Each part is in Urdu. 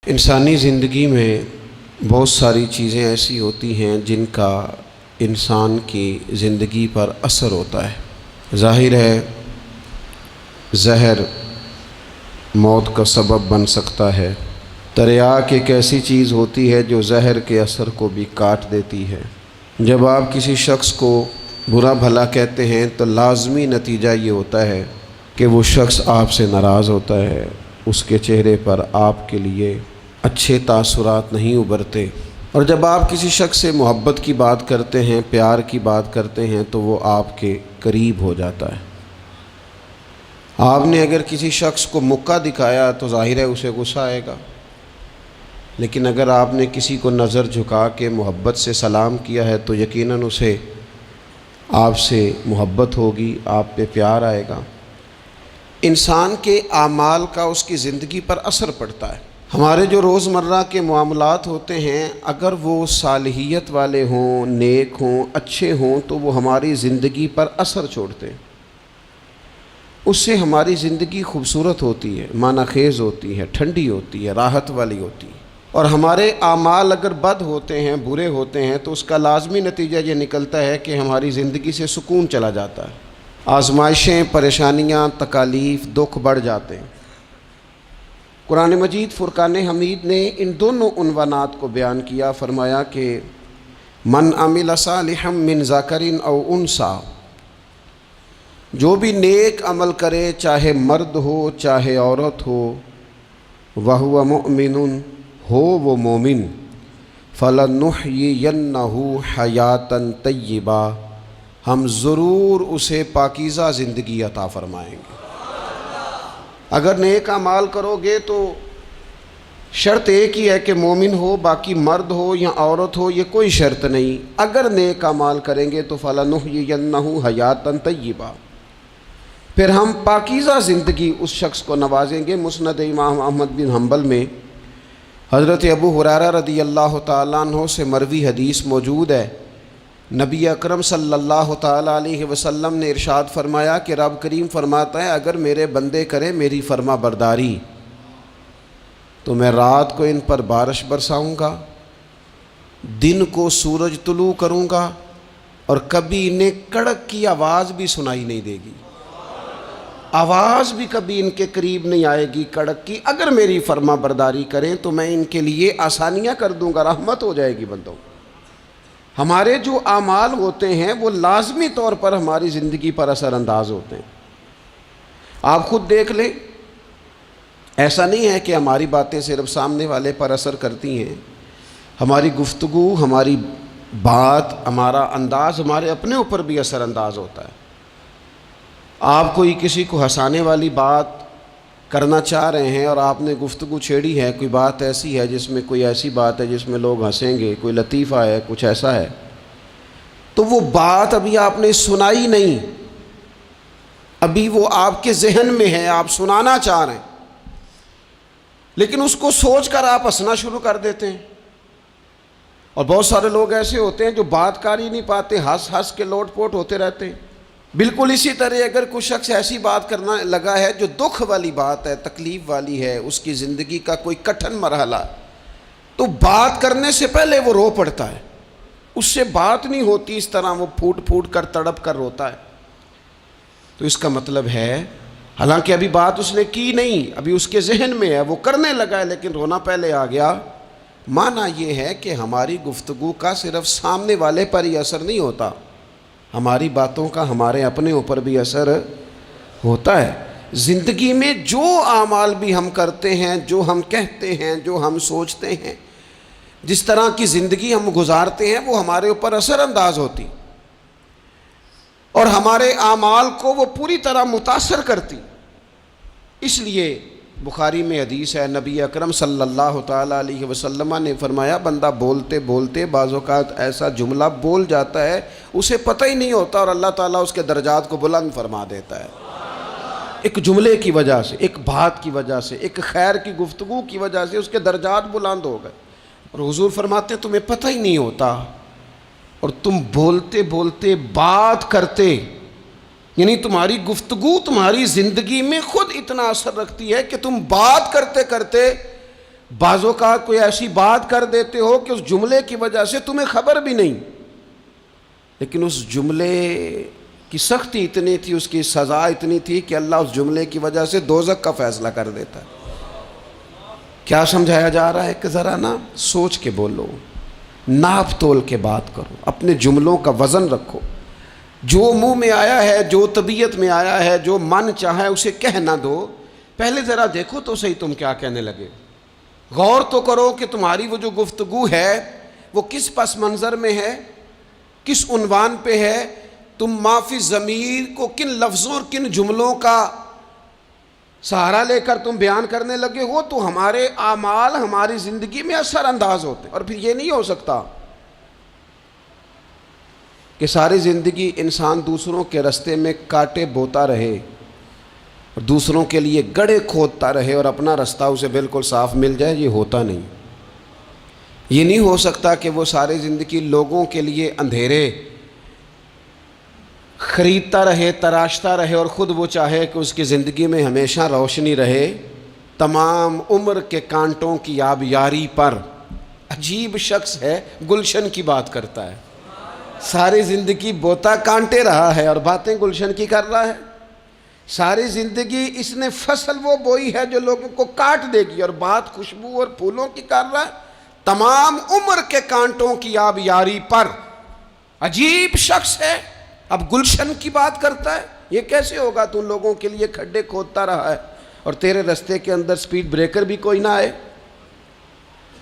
انسانی زندگی میں بہت ساری چیزیں ایسی ہوتی ہیں جن کا انسان کی زندگی پر اثر ہوتا ہے۔ ظاہر ہے زہر موت کا سبب بن سکتا ہے۔ تریاک ایک ایسی چیز ہوتی ہے جو زہر کے اثر کو بھی کاٹ دیتی ہے۔ جب آپ کسی شخص کو برا بھلا کہتے ہیں تو لازمی نتیجہ یہ ہوتا ہے کہ وہ شخص آپ سے ناراض ہوتا ہے، اس کے چہرے پر آپ کے لیے اچھے تاثرات نہیں ابھرتے۔ اور جب آپ کسی شخص سے محبت کی بات کرتے ہیں، پیار کی بات کرتے ہیں تو وہ آپ کے قریب ہو جاتا ہے۔ آپ نے اگر کسی شخص کو مکہ دکھایا تو ظاہر ہے اسے غصہ آئے گا، لیکن اگر آپ نے کسی کو نظر جھکا کے محبت سے سلام کیا ہے تو یقیناً اسے آپ سے محبت ہوگی، آپ پہ پیار آئے گا۔ انسان کے اعمال کا اس کی زندگی پر اثر پڑتا ہے۔ ہمارے جو روزمرہ کے معاملات ہوتے ہیں اگر وہ صالحیت والے ہوں، نیک ہوں، اچھے ہوں تو وہ ہماری زندگی پر اثر چھوڑتے ہیں۔ اس سے ہماری زندگی خوبصورت ہوتی ہے، معنی خیز ہوتی ہے، ٹھنڈی ہوتی ہے، راحت والی ہوتی ہے۔ اور ہمارے اعمال اگر بد ہوتے ہیں، برے ہوتے ہیں تو اس کا لازمی نتیجہ یہ نکلتا ہے کہ ہماری زندگی سے سکون چلا جاتا ہے، آزمائشیں، پریشانیاں، تکالیف، دکھ بڑھ جاتے ہیں۔ قرآن مجید فرقان حمید نے ان دونوں عنوانات کو بیان کیا، فرمایا کہ من عمل صالحا من ذکر او انثی، جو بھی نیک عمل کرے چاہے مرد ہو چاہے عورت ہو، وہو مؤمن، ہو وہ مومن، فلنحیینہ حیاتا طیبہ، ہم ضرور اسے پاکیزہ زندگی عطا فرمائیں گے۔ اگر نیک اعمال کرو گے تو شرط ایک ہی ہے کہ مومن ہو، باقی مرد ہو یا عورت ہو یہ کوئی شرط نہیں۔ اگر نیک اعمال کریں گے تو فلنحیینہ حیاتا طیبہ، پھر ہم پاکیزہ زندگی اس شخص کو نوازیں گے۔ مسند امام احمد بن حنبل میں حضرت ابو ہریرہ رضی اللہ تعالیٰ عنہ سے مروی حدیث موجود ہے۔ نبی اکرم صلی اللہ تعالیٰ علیہ وسلم نے ارشاد فرمایا کہ رب کریم فرماتا ہے اگر میرے بندے کریں میری فرما برداری تو میں رات کو ان پر بارش برساؤں گا، دن کو سورج طلوع کروں گا، اور کبھی انہیں کڑک کی آواز بھی سنائی نہیں دے گی، آواز بھی کبھی ان کے قریب نہیں آئے گی کڑک کی۔ اگر میری فرما برداری کریں تو میں ان کے لیے آسانیاں کر دوں گا، رحمت ہو جائے گی بندوں۔ ہمارے جو اعمال ہوتے ہیں وہ لازمی طور پر ہماری زندگی پر اثر انداز ہوتے ہیں۔ آپ خود دیکھ لیں، ایسا نہیں ہے کہ ہماری باتیں صرف سامنے والے پر اثر کرتی ہیں، ہماری گفتگو، ہماری بات، ہمارا انداز ہمارے اپنے اوپر بھی اثر انداز ہوتا ہے۔ آپ کوئی کسی کو ہنسانے والی بات کرنا چاہ رہے ہیں اور آپ نے گفتگو چھیڑی ہے، کوئی بات ایسی ہے جس میں کوئی ایسی بات ہے جس میں لوگ ہنسیں گے، کوئی لطیفہ ہے، کچھ ایسا ہے، تو وہ بات ابھی آپ نے سنائی نہیں، ابھی وہ آپ کے ذہن میں ہے، آپ سنانا چاہ رہے ہیں، لیکن اس کو سوچ کر آپ ہنسنا شروع کر دیتے ہیں۔ اور بہت سارے لوگ ایسے ہوتے ہیں جو بات کر ہی نہیں پاتے، ہنس ہنس کے لوٹ پوٹ ہوتے رہتے ہیں۔ بالکل اسی طرح اگر کوئی شخص ایسی بات کرنا لگا ہے جو دکھ والی بات ہے، تکلیف والی ہے، اس کی زندگی کا کوئی کٹھن مرحلہ، تو بات کرنے سے پہلے وہ رو پڑتا ہے، اس سے بات نہیں ہوتی، اس طرح وہ پھوٹ پھوٹ کر تڑپ کر روتا ہے۔ تو اس کا مطلب ہے حالانکہ ابھی بات اس نے کی نہیں، ابھی اس کے ذہن میں ہے، وہ کرنے لگا ہے، لیکن رونا پہلے آ گیا۔ معنی یہ ہے کہ ہماری گفتگو کا صرف سامنے والے پر ہی اثر نہیں ہوتا، ہماری باتوں کا ہمارے اپنے اوپر بھی اثر ہوتا ہے۔ زندگی میں جو اعمال بھی ہم کرتے ہیں، جو ہم کہتے ہیں، جو ہم سوچتے ہیں، جس طرح کی زندگی ہم گزارتے ہیں وہ ہمارے اوپر اثر انداز ہوتی اور ہمارے اعمال کو وہ پوری طرح متاثر کرتی۔ اس لیے بخاری میں حدیث ہے، نبی اکرم صلی اللہ تعالیٰ علیہ وسلم نے فرمایا بندہ بولتے بولتے بعض اوقات ایسا جملہ بول جاتا ہے اسے پتہ ہی نہیں ہوتا اور اللہ تعالیٰ اس کے درجات کو بلند فرما دیتا ہے، ایک جملے کی وجہ سے، ایک بات کی وجہ سے، ایک خیر کی گفتگو کی وجہ سے اس کے درجات بلند ہو گئے۔ اور حضور فرماتے ہیں تمہیں پتہ ہی نہیں ہوتا اور تم بولتے بولتے بات کرتے، یعنی تمہاری گفتگو تمہاری زندگی میں خود اتنا اثر رکھتی ہے کہ تم بات کرتے کرتے بعض اوقات کوئی ایسی بات کر دیتے ہو کہ اس جملے کی وجہ سے تمہیں خبر بھی نہیں، لیکن اس جملے کی سختی اتنی تھی، اس کی سزا اتنی تھی کہ اللہ اس جملے کی وجہ سے دوزخ کا فیصلہ کر دیتا ہے۔ کیا سمجھایا جا رہا ہے کہ ذرا نا سوچ کے بولو، ناپ تول کے بات کرو، اپنے جملوں کا وزن رکھو، جو منہ میں آیا ہے، جو طبیعت میں آیا ہے، جو من چاہا ہے اسے کہہ نہ دو، پہلے ذرا دیکھو تو صحیح تم کیا کہنے لگے، غور تو کرو کہ تمہاری وہ جو گفتگو ہے وہ کس پس منظر میں ہے، کس عنوان پہ ہے، تم معافی ضمیر کو کن لفظوں اور کن جملوں کا سہارا لے کر تم بیان کرنے لگے ہو، تو ہمارے اعمال ہماری زندگی میں اثر انداز ہوتے ہیں۔ اور پھر یہ نہیں ہو سکتا کہ ساری زندگی انسان دوسروں کے رستے میں کانٹے بوتا رہے اور دوسروں کے لیے گڑھے کھودتا رہے اور اپنا رستہ اسے بالکل صاف مل جائے، یہ ہوتا نہیں۔ یہ نہیں ہو سکتا کہ وہ ساری زندگی لوگوں کے لیے اندھیرے خریدتا رہے، تراشتا رہے، اور خود وہ چاہے کہ اس کی زندگی میں ہمیشہ روشنی رہے۔ تمام عمر کے کانٹوں کی آبیاری پر عجیب شخص ہے، گلشن کی بات کرتا ہے، ساری زندگی بوتا کانٹے رہا ہے اور باتیں گلشن کی کر رہا ہے۔ ساری زندگی اس نے فصل وہ بوئی ہے جو لوگوں کو کاٹ دے گی، اور بات خوشبو اور پھولوں کی کر رہا ہے۔ تمام عمر کے کانٹوں کی آبیاری پر عجیب شخص ہے، اب گلشن کی بات کرتا ہے۔ یہ کیسے ہوگا؟ تو ان لوگوں کے لیے کھڈے کھودتا رہا ہے اور تیرے رستے کے اندر سپیڈ بریکر بھی کوئی نہ آئے،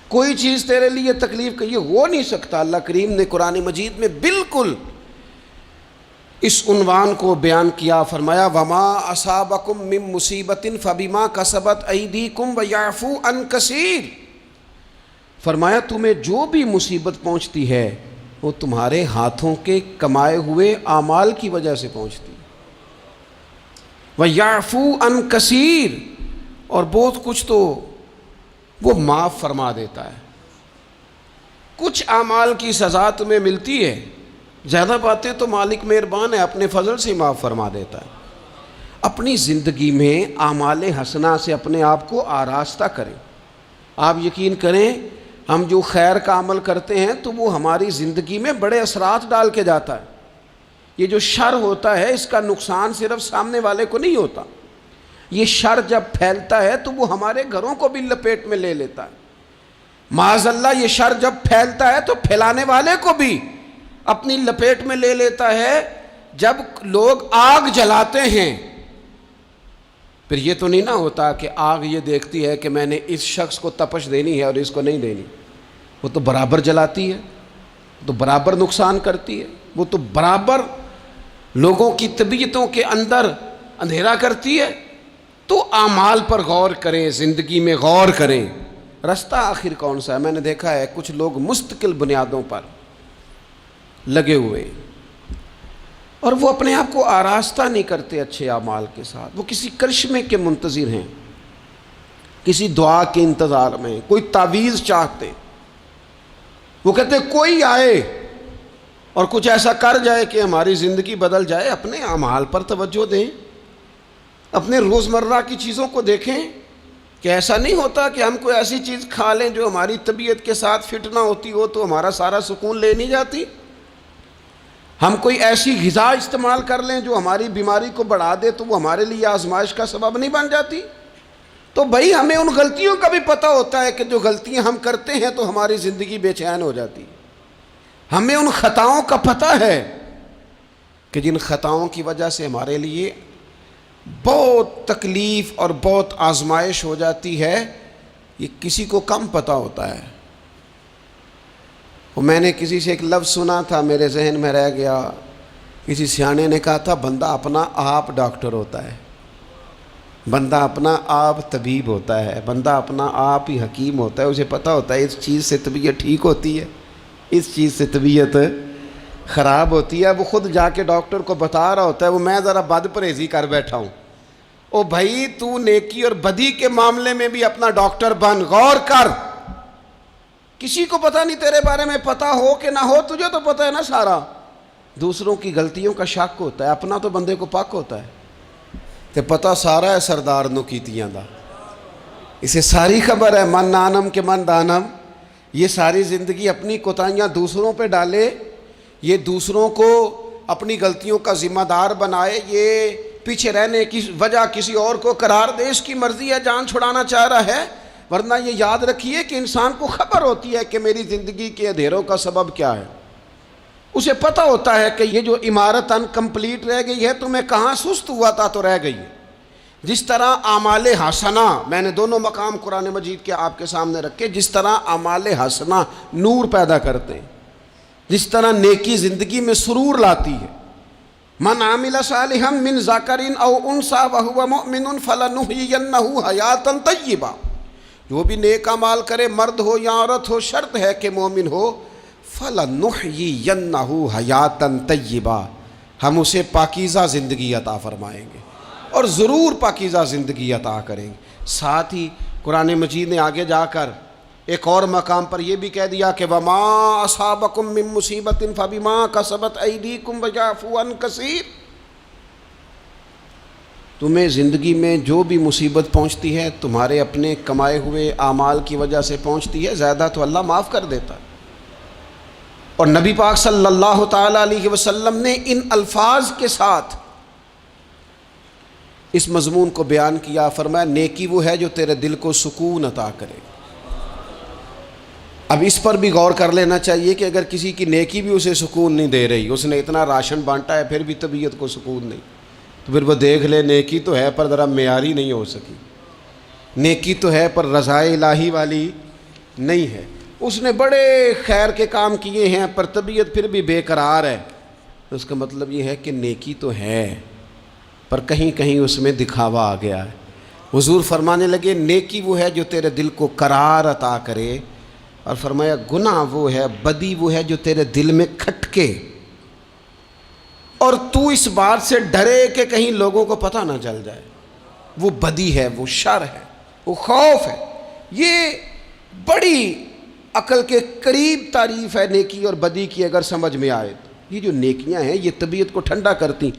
کوئی چیز تیرے لیے تکلیف کا، یہ ہو نہیں سکتا۔ اللہ کریم نے قرآن مجید میں بالکل اس عنوان کو بیان کیا، فرمایا وَمَا أَصَابَكُم مِّن مُّصِيبَةٍ فَبِمَا كَسَبَتْ أَيْدِيكُمْ وَيَعْفُو عَن كَثِيرٍ۔ فرمایا تمہیں جو بھی مصیبت پہنچتی ہے وہ تمہارے ہاتھوں کے کمائے ہوئے اعمال کی وجہ سے پہنچتی ہے۔ وَيَعْفُو عَن كَثِيرٍ، اور بہت کچھ تو وہ معاف فرما دیتا ہے۔ کچھ اعمال کی سزا تمہیں ملتی ہے، زیادہ باتیں تو مالک مہربان ہے، اپنے فضل سے معاف فرما دیتا ہے۔ اپنی زندگی میں اعمال حسنہ سے اپنے آپ کو آراستہ کریں۔ آپ یقین کریں، ہم جو خیر کا عمل کرتے ہیں تو وہ ہماری زندگی میں بڑے اثرات ڈال کے جاتا ہے۔ یہ جو شر ہوتا ہے اس کا نقصان صرف سامنے والے کو نہیں ہوتا، یہ شر جب پھیلتا ہے تو وہ ہمارے گھروں کو بھی لپیٹ میں لے لیتا ہے۔ معاذ اللہ یہ شر جب پھیلتا ہے تو پھیلانے والے کو بھی اپنی لپیٹ میں لے لیتا ہے۔ جب لوگ آگ جلاتے ہیں پھر یہ تو نہیں نہ ہوتا کہ آگ یہ دیکھتی ہے کہ میں نے اس شخص کو تپش دینی ہے اور اس کو نہیں دینی، وہ تو برابر جلاتی ہے، تو برابر نقصان کرتی ہے، وہ تو برابر لوگوں کی طبیعتوں کے اندر اندھیرا کرتی ہے۔ تو اعمال پر غور کریں، زندگی میں غور کریں، رستہ آخر کون سا ہے۔ میں نے دیکھا ہے کچھ لوگ مستقل بنیادوں پر لگے ہوئے اور وہ اپنے آپ کو آراستہ نہیں کرتے اچھے اعمال کے ساتھ، وہ کسی کرشمے کے منتظر ہیں، کسی دعا کے انتظار میں، کوئی تعویذ چاہتے، وہ کہتے کوئی آئے اور کچھ ایسا کر جائے کہ ہماری زندگی بدل جائے۔ اپنے اعمال پر توجہ دیں، اپنے روزمرہ کی چیزوں کو دیکھیں کہ ایسا نہیں ہوتا کہ ہم کوئی ایسی چیز کھا لیں جو ہماری طبیعت کے ساتھ فٹ نہ ہوتی ہو تو ہمارا سارا سکون لے نہیں جاتی، ہم کوئی ایسی غذا استعمال کر لیں جو ہماری بیماری کو بڑھا دے تو وہ ہمارے لیے آزمائش کا سبب نہیں بن جاتی۔ تو بھائی ہمیں ان غلطیوں کا بھی پتہ ہوتا ہے کہ جو غلطیاں ہم کرتے ہیں تو ہماری زندگی بے چین ہو جاتی ہے۔ ہمیں ان خطاؤں کا پتہ ہے کہ جن خطاؤں کی وجہ سے ہمارے لیے بہت تکلیف اور بہت آزمائش ہو جاتی ہے، یہ کسی کو کم پتہ ہوتا ہے۔ وہ میں نے کسی سے ایک لفظ سنا تھا، میرے ذہن میں رہ گیا، کسی سیانے نے کہا تھا بندہ اپنا آپ ڈاکٹر ہوتا ہے، بندہ اپنا آپ طبیب ہوتا ہے، بندہ اپنا آپ ہی حکیم ہوتا ہے۔ اسے پتہ ہوتا ہے اس چیز سے طبیعت ٹھیک ہوتی ہے، اس چیز سے طبیعت خراب ہوتی ہے۔ وہ خود جا کے ڈاکٹر کو بتا رہا ہوتا ہے، وہ میں ذرا بد پرہیزی کر بیٹھا ہوں۔ او بھائی تو نیکی اور بدی کے معاملے میں بھی اپنا ڈاکٹر بن، غور کر۔ کسی کو پتہ نہیں تیرے بارے میں، پتہ ہو کہ نہ ہو تجھے تو پتہ ہے نا سارا۔ دوسروں کی غلطیوں کا شک ہوتا ہے، اپنا تو بندے کو پاک ہوتا ہے۔ تے پتہ سارا ہے سردار نو کیتیاں دا، اسے ساری خبر ہے، من نانم کے من دانم، یہ ساری زندگی اپنی کوتاہیاں دوسروں پہ ڈالے، یہ دوسروں کو اپنی غلطیوں کا ذمہ دار بنائے، یہ پیچھے رہنے کی وجہ کسی اور کو قرار دے، اس کی مرضی ہے، جان چھڑانا چاہ رہا ہے۔ ورنہ یہ یاد رکھیے کہ انسان کو خبر ہوتی ہے کہ میری زندگی کے اندھیروں کا سبب کیا ہے، اسے پتہ ہوتا ہے کہ یہ جو عمارت انکمپلیٹ رہ گئی ہے تو میں کہاں سست ہوا تھا تو رہ گئی ہے۔ جس طرح اعمال حسنہ، میں نے دونوں مقام قرآن مجید کے آپ کے سامنے رکھے، جس طرح اعمال حسنہ نور پیدا کرتے ہیں، جس طرح نیکی زندگی میں سرور لاتی ہے۔ من عمل صالحا من ذکر او انثی وهو مؤمن فلنحیینہ حیاتا طیبہ، جو بھی نیک اعمال کرے، مرد ہو یا عورت ہو، شرط ہے کہ مومن ہو، فلنحیینہ حیاتا طیبہ، ہم اسے پاکیزہ زندگی عطا فرمائیں گے، اور ضرور پاکیزہ زندگی عطا کریں گے۔ ساتھ ہی قرآن مجید نے آگے جا کر ایک اور مقام پر یہ بھی کہہ دیا کہ وَمَا أَصَابَكُم مِّن مُّصِيبَةٍ فَبِمَا كَسَبَتْ أَيْدِيكُمْ وَيَعْفُو عَن كَثِيرٍ، تمہیں زندگی میں جو بھی مصیبت پہنچتی ہے تمہارے اپنے کمائے ہوئے اعمال کی وجہ سے پہنچتی ہے، زیادہ تو اللہ معاف کر دیتا ہے۔ اور نبی پاک صلی اللہ تعالیٰ علیہ وسلم نے ان الفاظ کے ساتھ اس مضمون کو بیان کیا، فرمایا نیکی وہ ہے جو تیرے دل کو سکون عطا کرے۔ اب اس پر بھی غور کر لینا چاہیے کہ اگر کسی کی نیکی بھی اسے سکون نہیں دے رہی، اس نے اتنا راشن بانٹا ہے پھر بھی طبیعت کو سکون نہیں، تو پھر وہ دیکھ لے نیکی تو ہے پر ذرا معیاری نہیں ہو سکی، نیکی تو ہے پر رضائے الہی والی نہیں ہے، اس نے بڑے خیر کے کام کیے ہیں پر طبیعت پھر بھی بے قرار ہے، تو اس کا مطلب یہ ہے کہ نیکی تو ہے پر کہیں کہیں اس میں دکھاوا آ گیا ہے۔ حضور فرمانے لگے نیکی وہ ہے جو تیرے دل کو قرار عطا کرے، اور فرمایا گناہ وہ ہے، بدی وہ ہے جو تیرے دل میں کھٹکے، اور تو اس بات سے ڈرے کہ کہیں لوگوں کو پتہ نہ چل جائے، وہ بدی ہے، وہ شر ہے، وہ خوف ہے۔ یہ بڑی عقل کے قریب تعریف ہے نیکی اور بدی کی، اگر سمجھ میں آئے تو یہ جو نیکیاں ہیں یہ طبیعت کو ٹھنڈا کرتی